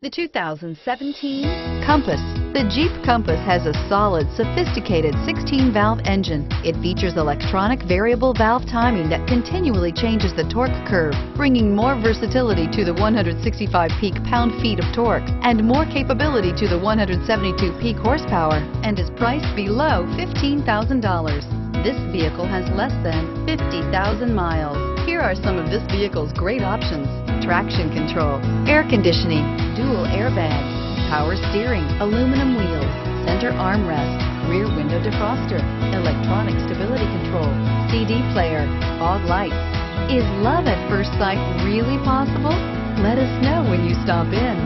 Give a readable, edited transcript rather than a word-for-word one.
The 2017 Compass. The Jeep Compass has a solid, sophisticated 16-valve engine. It features electronic variable valve timing that continually changes the torque curve, bringing more versatility to the 165 peak pound-feet of torque and more capability to the 172 peak horsepower, and is priced below $15,000. This vehicle has less than 50,000 miles. Here are some of this vehicle's great options: traction control, air conditioning, dual airbags, power steering, aluminum wheels, center armrest, rear window defroster, electronic stability control, CD player, fog lights. Is love at first sight really possible? Let us know when you stop in.